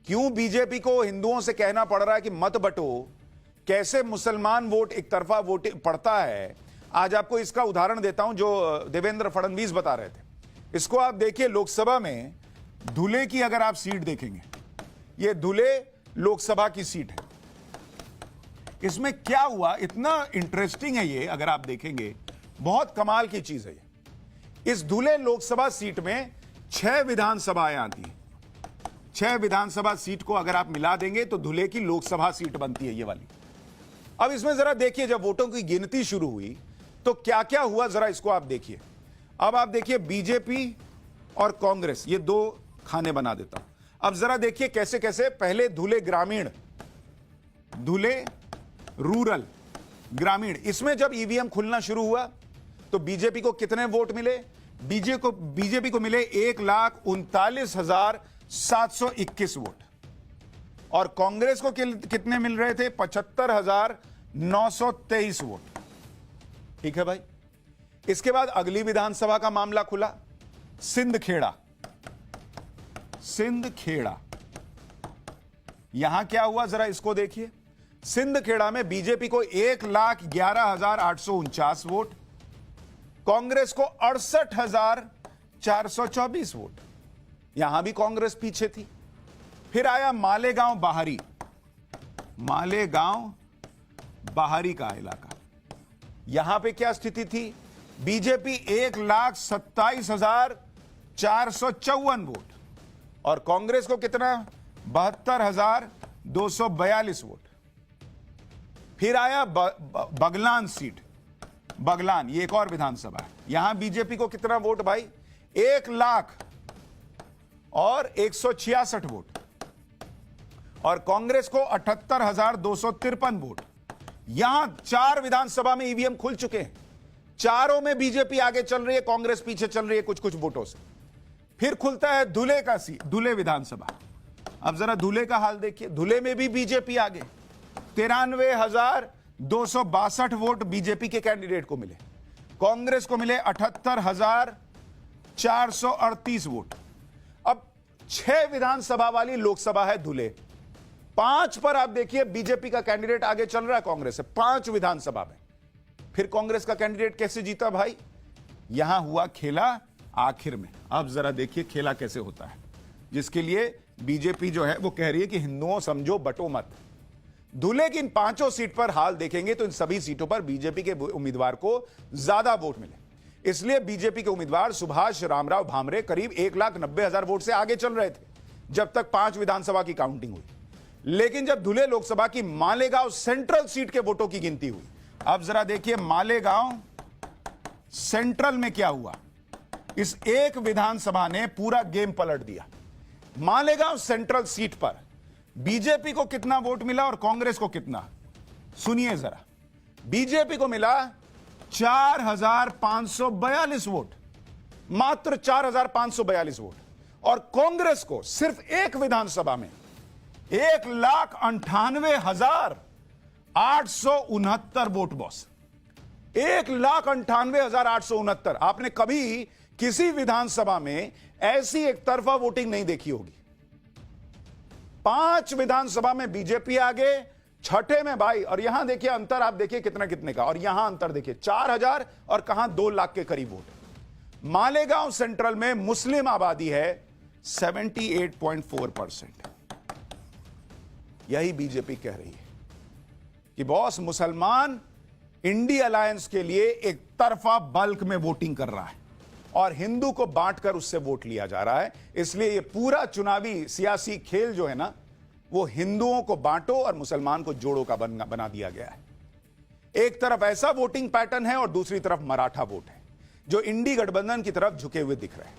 क्यों बीजेपी को हिंदुओं से कहना पड़ रहा है कि मत बटो, कैसे मुसलमान वोट एक तरफा वोट पड़ता है। आज आपको इसका उदाहरण देता हूं जो देवेंद्र फडणवीस बता रहे थे। इसको आप देखिए, लोकसभा में धुले की अगर आप सीट देखेंगे, ये धुले लोकसभा की सीट है। इसमें क्या हुआ, इतना इंटरेस्टिंग है ये, अगर आप देखेंगे बहुत कमाल की चीज है ये। इस धुले लोकसभा सीट में 6 विधानसभाएं आती हैं। 6 विधानसभा सीट को अगर आप मिला देंगे तो धुले की लोकसभा सीट बनती है ये वाली। अब इसमें जरा देखिए, जब वोटों की गिनती शुरू हुई तो क्या क्या हुआ, जरा इसको आप देखिए। अब आप देखिए, बीजेपी और कांग्रेस, ये 2 खाने बना देता हूं। अब जरा देखिए कैसे कैसे पहले धुले ग्रामीण, धुले रूरल, ग्रामीण, इसमें जब ईवीएम खुलना शुरू हुआ तो बीजेपी को कितने वोट मिले? बीजेपी को मिले 1,39,721 वोट, और कांग्रेस को कितने मिल रहे थे? 75,923 वोट। ठीक है भाई। इसके बाद अगली विधानसभा का मामला खुला, सिंदखेड़ा। सिंदखेड़ा, यहां क्या हुआ जरा इसको देखिए। सिंदखेड़ा में बीजेपी को 1,11,849 वोट, कांग्रेस को 68,424 वोट। यहां भी कांग्रेस पीछे थी। फिर आया मालेगांव बाहरी, मालेगांव बाहरी का इलाका। यहां पे क्या स्थिति थी? बीजेपी 1,27,454 वोट, और कांग्रेस को कितना? 72,242 वोट। फिर आया बगलान सीट, बगलान, ये एक और विधानसभा है। यहां बीजेपी को कितना वोट भाई? 1,01,66 वोट, और कांग्रेस को 78,253 वोट। यहां 4 विधानसभा में ईवीएम खुल चुके हैं, चारों में बीजेपी आगे चल रही है, कांग्रेस पीछे चल रही है कुछ कुछ वोटों से। फिर खुलता है धुले का सीट, धुले विधानसभा। अब जरा धुले का हाल देखिए, धुले में भी बीजेपी आगे, 93,262 वोट बीजेपी के कैंडिडेट को मिले, कांग्रेस को मिले 78,438 वोट। अब 6 विधानसभा वाली लोकसभा है धुले, 5 पर आप देखिए बीजेपी का कैंडिडेट आगे चल रहा है कांग्रेस से, 5 विधानसभा में। फिर कांग्रेस का कैंडिडेट कैसे जीता भाई? यहां हुआ खेला आखिर में। अब जरा देखिए खेला कैसे होता है, जिसके लिए बीजेपी जो है वो कह रही है कि हिंदुओं समझो बटो मत। धुले की इन 5 सीट पर हाल देखेंगे तो इन सभी सीटों पर बीजेपी के उम्मीदवार को ज्यादा वोट मिले। इसलिए बीजेपी के उम्मीदवार सुभाष रामराव भामरे करीब 1,90,000 वोट से आगे चल रहे थे जब तक 5 विधानसभा की काउंटिंग हुई। लेकिन जब धुले लोकसभा की मालेगांव सेंट्रल सीट के वोटों की गिनती हुई, अब जरा देखिए मालेगांव सेंट्रल में क्या हुआ। इस एक विधानसभा ने पूरा गेम पलट दिया। मालेगांव सेंट्रल सीट पर बीजेपी को कितना वोट मिला और कांग्रेस को कितना? सुनिए जरा। बीजेपी को मिला 4,542 वोट, मात्र 4,542 वोट, और कांग्रेस को सिर्फ एक विधानसभा में 1,98,869 वोट बॉस। 1,98,869। आपने कभी किसी विधानसभा में ऐसी एक तरफा वोटिंग नहीं देखी होगी। 5 विधानसभा में बीजेपी आगे, 6ठे में भाई, और यहां देखिए अंतर, आप देखिए कितना कितने का, और यहां अंतर देखिए 4,000 और कहां 2 लाख के करीब वोट। मालेगांव सेंट्रल में मुस्लिम आबादी है 78.4%। यही बीजेपी कह रही है कि बॉस मुसलमान इंडी अलायंस के लिए एक तरफा बल्क में वोटिंग कर रहा है और हिंदू को बांटकर उससे वोट लिया जा रहा है। इसलिए ये पूरा चुनावी सियासी खेल जो है ना, वो हिंदुओं को बांटो और मुसलमान को जोड़ो का बना दिया गया है। एक तरफ ऐसा वोटिंग पैटर्न है और दूसरी तरफ मराठा वोट है जो इंडी गठबंधन की तरफ झुके हुए दिख रहे हैं।